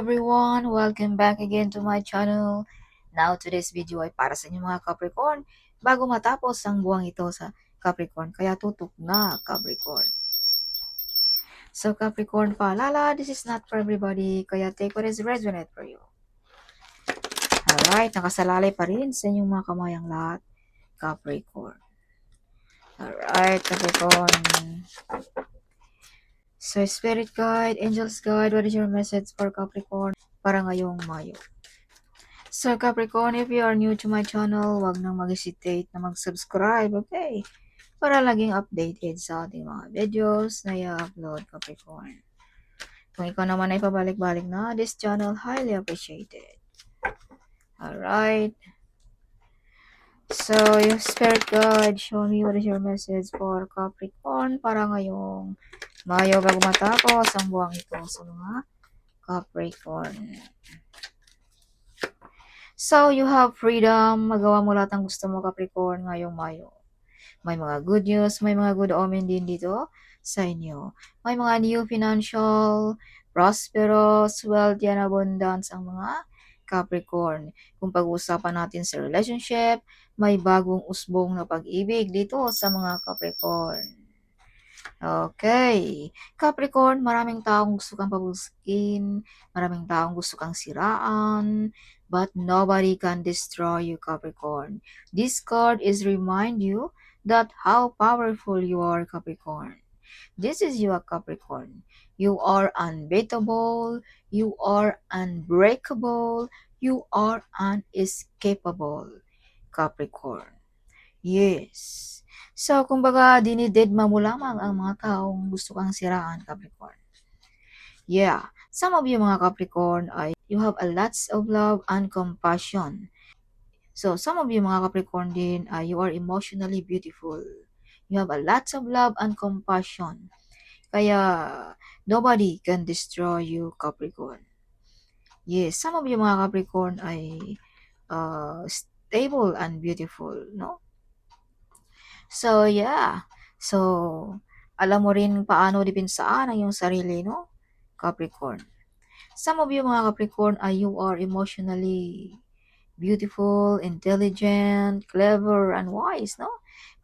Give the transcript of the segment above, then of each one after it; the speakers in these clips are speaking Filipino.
everyone! Welcome back again to my channel. Now, today's video ay para sa inyo mga Capricorn bago matapos ang buwang ito sa Capricorn. Kaya tutok na Capricorn. So Capricorn paalala, this is not for everybody. Kaya take what is resonate for you. Alright, nakasalalay pa rin sa inyong mga kamayang lahat. Capricorn. Alright, Capricorn. So, Spirit Guide, Angels Guide, what is your message for Capricorn para ngayong Mayo? So, Capricorn, if you are new to my channel, wag nang mag-hesitate na mag-subscribe, okay? Para laging updated sa ating mga videos na i-upload, Capricorn. Kung ikaw naman ay pabalik-balik na, this channel, highly appreciated. Alright. So, yung Spirit Guide, show me what is your message for Capricorn para ngayong Mayo bago matapos ang buwang ito sa mga Capricorn. So, you have freedom. Magawa mo lahat ng gusto mo, Capricorn, ngayong Mayo. May mga good news, may mga good omen din dito sa inyo. May mga new financial, prosperous, wealthy, and abundance ang mga Capricorn. Kung pag-uusapan natin sa relationship, may bagong usbong na pag-ibig dito sa mga Capricorn. Okay. Capricorn, maraming taong gusto kang pabuskin, maraming taong gusto kang siraan, but nobody can destroy you, Capricorn. This card is remind you that how powerful you are, Capricorn. This is you, Capricorn. You are unbeatable, you are unbreakable, you are unescapable, Capricorn. Yes. So, kumbaga, dinidedma mo lamang ang mga taong gusto kang siraan, Capricorn. Yeah. Some of you mga Capricorn ay you have a lots of love and compassion. So, some of you mga Capricorn din ay you are emotionally beautiful. You have a lots of love and compassion. Kaya, nobody can destroy you, Capricorn. Yes, some of you mga Capricorn ay stable and beautiful, no? So, yeah. So, alam mo rin paano dipinsaan ang iyong sarili, no? Capricorn. Some of you mga Capricorn you are emotionally beautiful, intelligent, clever, and wise, no?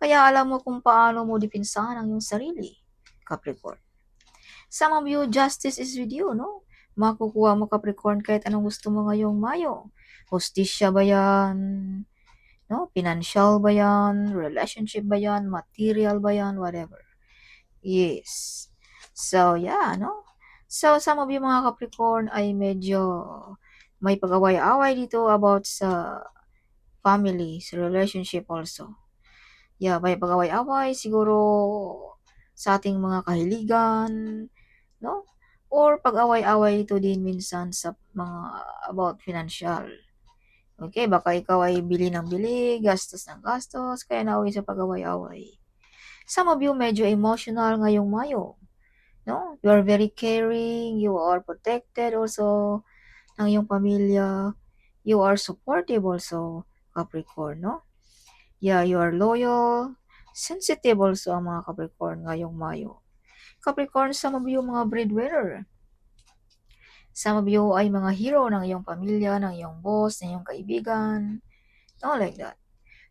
Kaya alam mo kung paano mo dipinsaan ang iyong sarili, Capricorn. Some of you, justice is with you, no? Makukuha mo, Capricorn, kahit anong gusto mo ngayong Mayo. Hostisya ba yan? No? Financial ba yan? Relationship ba yan? Material ba yan? Whatever. Yes. So, yeah, no? So, some of you mga Capricorn ay medyo may pag-away-away dito about sa family, sa relationship also. Yeah, may pag-away-away siguro sa ating mga kahiligan, no? Or pag-away-away ito din minsan sa mga about financial. Okay, baka ikaw ay bili ng bili, gastos ng gastos, kaya nauwi sa pag-away-away. Some of you medyo emotional ngayong Mayo. No? You are very caring, you are protected also ng iyong pamilya. You are supportive also, Capricorn, no? Yeah, you are loyal, sensitive also ang mga Capricorn ngayong Mayo. Capricorn, some of you mga breadwinner. Some of you ay mga hero ng iyong pamilya, ng iyong boss, ng iyong kaibigan. No, like that.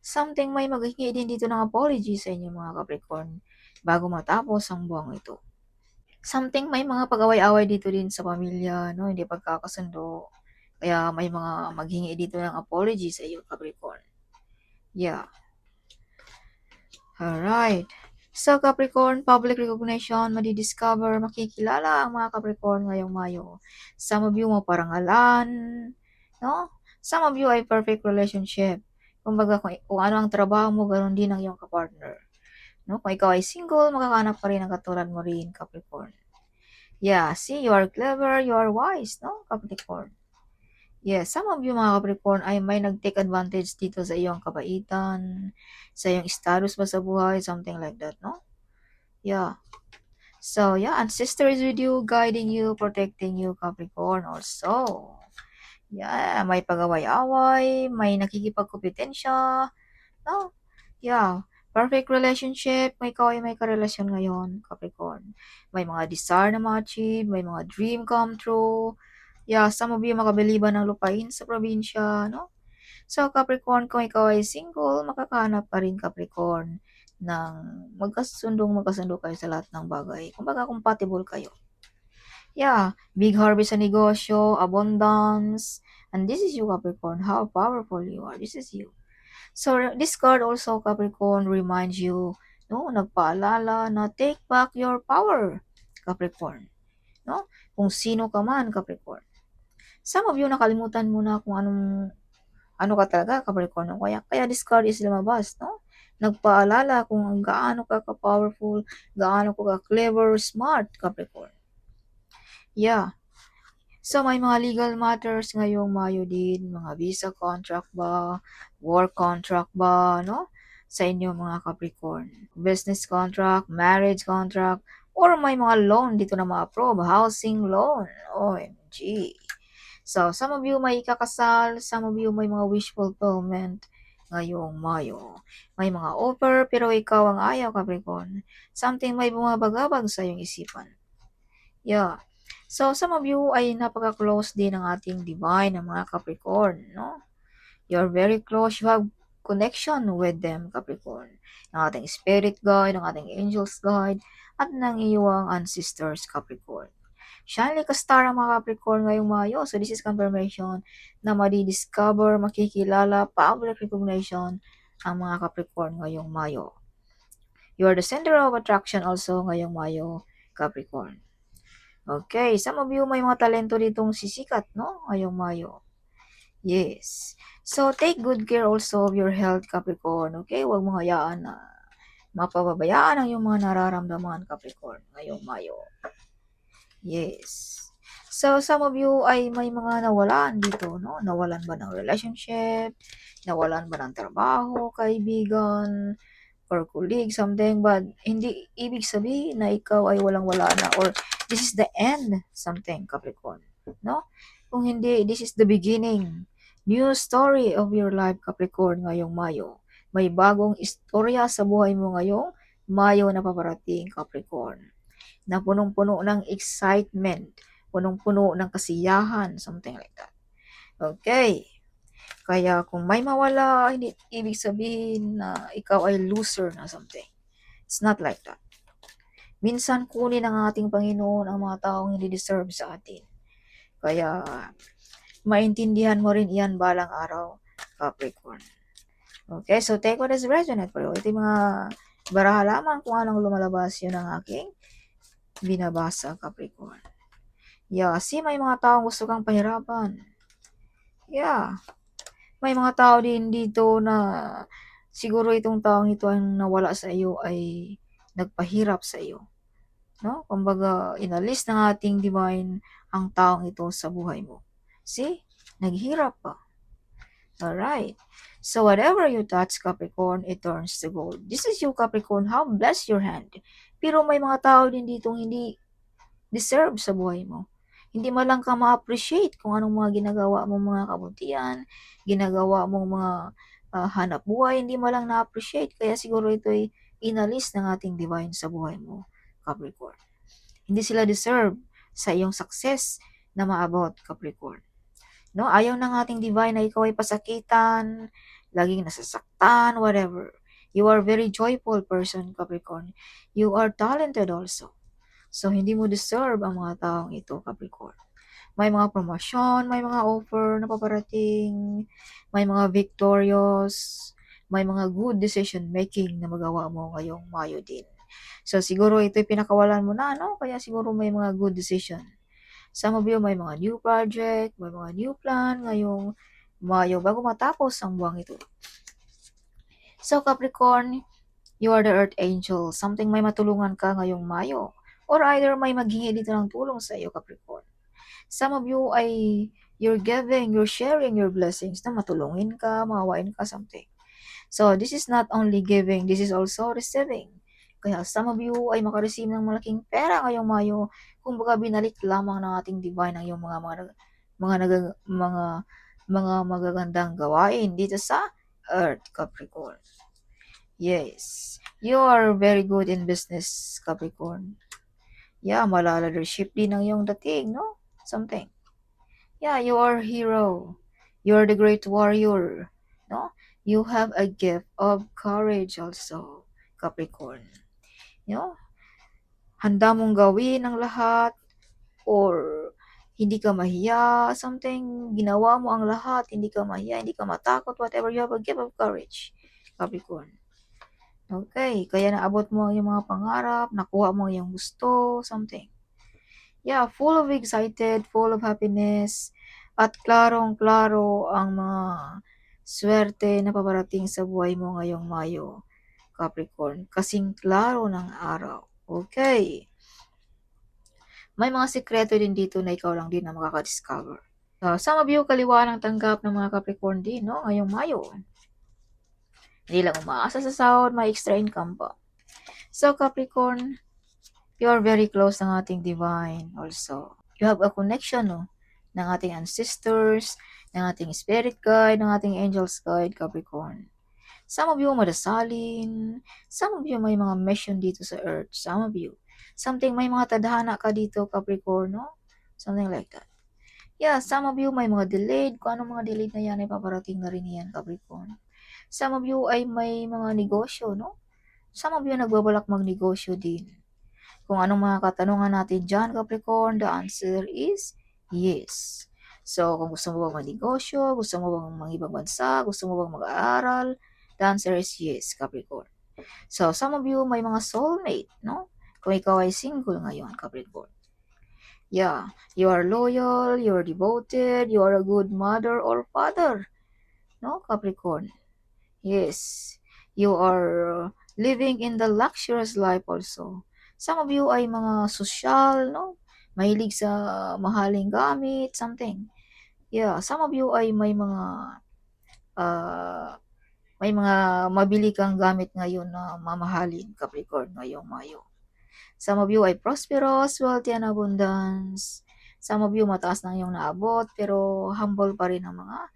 Something may maghingi din dito ng apology sa inyo mga Capricorn bago matapos ang buwang ito. Something may mga pag-away-away dito din sa pamilya, no? Hindi pagkakasundo. Kaya may mga maghingi dito ng apology sa iyo, Capricorn. Yeah. Alright. So, Capricorn, public recognition, madidiscover, makikilala ang mga Capricorn ngayong Mayo. Some of you maparangalan, no? Some of you ay perfect relationship. Kumbaga, kung ano ang trabaho mo, ganoon din ang iyong kapartner. No? Kung ikaw ay single, makakahanap pa rin ang katulad mo rin, Capricorn. Yeah, see, you are clever, you are wise, no, Capricorn? Yes, some of you mga Capricorn ay may nag-take advantage dito sa iyong kabaitan, sa iyong status ba sa buhay, something like that, no? Yeah. So, yeah, ancestor is with you, guiding you, protecting you, Capricorn also. Yeah, may pag-away-away, may nakikipagkompetensya, no? Yeah, perfect relationship, may ikaw ay may karelasyon ngayon, Capricorn. May mga desire na ma-achieve, may mga dream come true, Yeah, some of you makabili ba ng lupain sa probinsya, no? So, Capricorn, kung ikaw ay single, makakahanap ka rin, Capricorn, ng magkasundo kayo sa lahat ng bagay. Kumbaga, compatible kayo. Yeah, big harvest sa negosyo, abundance, and this is you, Capricorn. How powerful you are. This is you. So, this card also, Capricorn, reminds you, no, nagpaalala na take back your power, Capricorn. No? Kung sino ka man, Capricorn. Some of you, nakalimutan mo na kung ano ka talaga, Capricorn. Kaya this card is lumabas, no? Nagpaalala kung gaano ka ka-powerful, gaano ka ka-clever, smart, Capricorn. Yeah. So, may mga legal matters ngayong Mayo din, mga visa contract ba, work contract ba, no? Sa inyo mga Capricorn. Business contract, marriage contract, or may mga loan dito na ma-approve, housing loan. OMG. So, some of you may ikakasal, some of you may mga wish fulfillment ngayong Mayo. May mga offer, pero ikaw ang ayaw, Capricorn. Something may bumabagabag sa iyong isipan. Yeah. So, some of you ay napaka-close din ng ating divine, ng mga Capricorn, no? You're very close. You have connection with them, Capricorn. Ng ating spirit guide, ng ating angels guide, at ng iyong ancestors, Capricorn. Shine like a star ang mga Capricorn ngayong Mayo. So, this is confirmation na madi-discover, makikilala, public recognition ang mga Capricorn ngayong Mayo. You are the center of attraction also ngayong Mayo, Capricorn. Okay, some of you may mga talento ditong sisikat, no? Ngayong Mayo. Yes. So, take good care also of your health, Capricorn. Okay? Huwag mong hayaan na mapababayaan ang iyong mga nararamdaman, Capricorn, ngayong Mayo. Yes. So, some of you ay may mga nawalan dito, no? Nawalan ba ng relationship? Nawalan ba ng trabaho, kaibigan, or colleague, something, but hindi ibig sabihin na ikaw ay walang-wala na or this is the end, something, Capricorn. No? Kung hindi, this is the beginning. New story of your life, Capricorn, ngayong Mayo. May bagong istorya sa buhay mo ngayong Mayo na paparating, Capricorn. Na punong-puno ng excitement, punong-puno ng kasiyahan, something like that. Okay. Kaya kung may mawala, hindi ibig sabihin na ikaw ay loser na something. It's not like that. Minsan kunin ng ating Panginoon ang mga taong hindi deserve sa atin. Kaya maintindihan mo rin iyan balang araw, Capricorn. Okay, so take what is resonant for you. Ito yung mga baraha lamang kung anong lumalabas yun ang aking binabasa, Capricorn. Yeah, see, may mga taong gusto kang pahirapan. Yeah. May mga tao din dito na siguro itong taong ito ang nawala sa iyo ay nagpahirap sa iyo. No? Kumbaga, inalis ng ating divine ang taong ito sa buhay mo. See? Naghirap pa. Alright. So, whatever you touch, Capricorn, it turns to gold. This is you, Capricorn. How bless your hand. Pero may mga tao din ditong hindi deserve sa buhay mo. Hindi mo lang ka ma-appreciate kung anong mga ginagawa mong mga kabutihan, ginagawa mong mga hanap buhay, hindi mo lang na-appreciate. Kaya siguro ito ay inalis ng ating divine sa buhay mo, Capricorn. Hindi sila deserve sa iyong success na maabot, Capricorn. No? Ayaw ng ating divine na ikaw ay pasakitan, laging nasasaktan, whatever. You are very joyful person, Capricorn. You are talented also. So, hindi mo deserve ang mga taong ito, Capricorn. May mga promosyon, may mga offer na paparating, may mga victorious, may mga good decision making na magawa mo ngayong Mayo din. So, siguro ito'y pinakawalan mo na, no? Kaya siguro may mga good decision. Some of you may mga new project, may mga new plan ngayong Mayo bago matapos ang buwang ito. So, Capricorn, you are the Earth Angel. Something may matulungan ka ngayong Mayo. Or either may maghingi dito ng tulong sa iyo, Capricorn. Some of you ay you're giving, you're sharing your blessings na matulungin ka, maawain ka, something. So, this is not only giving, this is also receiving. Kaya some of you ay makareceive ng malaking pera ngayong Mayo. Kumbaga binalik lamang ng ating divine ang iyong mga magagandang gawain dito sa Earth, Capricorn. Yes. You are very good in business, Capricorn. Yeah, malaleadership din ang iyong dating, no? Something. Yeah, you are a hero. You're the great warrior. No? You have a gift of courage also, Capricorn. You know, handa mong gawin ang lahat or hindi ka mahiya, something, ginawa mo ang lahat, hindi ka mahiya, hindi ka matakot, whatever, you have a gift of courage, Capricorn. Okay, kaya naabot mo ang iyong mga pangarap, nakuha mo ang iyong gusto, something. Yeah, full of excited, full of happiness, at klarong-klaro ang mga swerte na paparating sa buhay mo ngayong Mayo, Capricorn. Kasing klaro ng araw. Okay. May mga sikreto din dito na ikaw lang din na makaka-discover. Some of you, kaliwa ng tanggap ng mga Capricorn din, no? Ngayong Mayo. Hindi lang umaasa sa sahod, may extra income pa. So, Capricorn, you are very close ng ating divine also. You have a connection, no? Ng ating ancestors, ng ating spirit guide, ng ating angels guide, Capricorn. Some of you madasalin, some of you may mga mission dito sa earth, some of you. Something may mga tadhana ka dito, Capricorn, no? Something like that. Yeah, some of you may mga delayed, kung anong mga delayed na yan ay paparating na rin yan, Capricorn. Some of you ay may mga negosyo, no? Some of you nagbabalak magnegosyo din. Kung anong mga katanungan natin dyan, Capricorn, the answer is yes. So, kung gusto mo bang magnegosyo, gusto mo bang ibang bansa, gusto mo bang mag-aaral, the answer is yes, Capricorn. So, some of you may mga soulmate, no? Kung ikaw ay single ngayon, Capricorn. Yeah, you are loyal, you are devoted, you are a good mother or father, no, Capricorn? Yes, you are living in the luxurious life also. Some of you ay mga sosyal, no? Mahilig sa mahaling gamit, something. Yeah, some of you ay uh, may mga mabili kang gamit ngayon na mamahalin, Capricorn, ngayong Mayo. Some of you ay prosperous, wealthy, and abundance. Some of you mataas na yung naabot, pero humble pa rin ang mga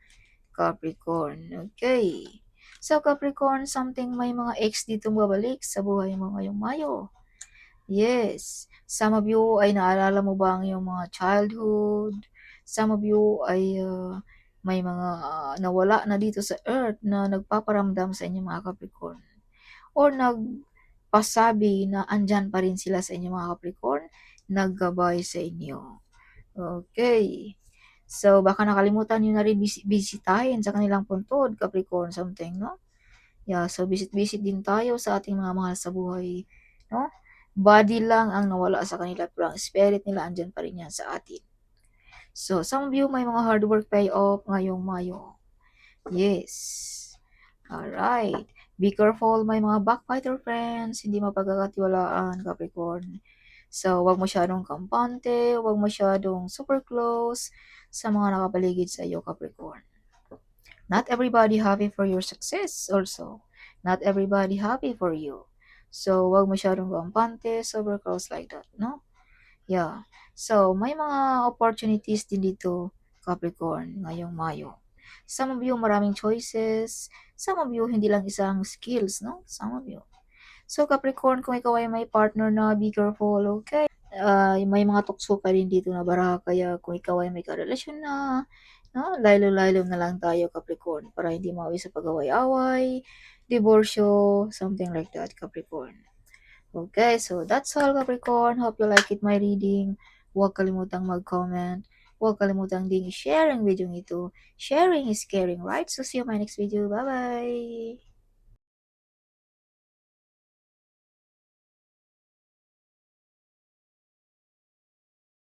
Capricorn. Okay. So, Capricorn, something may mga ex dito babalik sa buhay mo ngayong Mayo. Yes. Some of you ay naalala mo ba ang iyong mga childhood? Some of you ay may mga nawala na dito sa earth na nagpaparamdam sa inyo mga Capricorn. Or nagpasabi na andyan pa rin sila sa inyo mga Capricorn, naggabay sa inyo. Okay. So, baka nakalimutan nyo na rin bisitahin sa kanilang puntod, Capricorn, something, no? Yeah, so visit-visit din tayo sa ating mga mahal sa buhay, no? Body lang ang nawala sa kanila, pero ang spirit nila andyan pa rin yan sa atin. So, some of you may mga hard work pay off ngayong Mayo. Yes. Alright. Be careful, may mga backbiter friends, hindi mapagkakatiwalaan, Capricorn. So, wag masyadong kampante, wag masyadong super close sa mga nakapaligid sa iyo, Capricorn. Not everybody happy for your success also. Not everybody happy for you. So, wag masyadong kampante, super close like that, no? Yeah. So, may mga opportunities din dito, Capricorn, ngayong Mayo. Some of you, maraming choices. Some of you, hindi lang isang skills, no? Some of you. So, Capricorn, kung ikaw ay may partner na, be careful, okay? May mga tukso ka rin dito na bara, kaya kung ikaw ay may karelasyon na, no? Laylo-laylo na lang tayo, Capricorn, para hindi mauwi sa pag-away-away, diborsyo, something like that, Capricorn. Okay, so that's all, Capricorn. Hope you like it, my reading. Huwag kalimutang mag-comment. Huwag kalimutang ding i-share ang video ito. Sharing is caring, right? So see you in my next video. Bye-bye!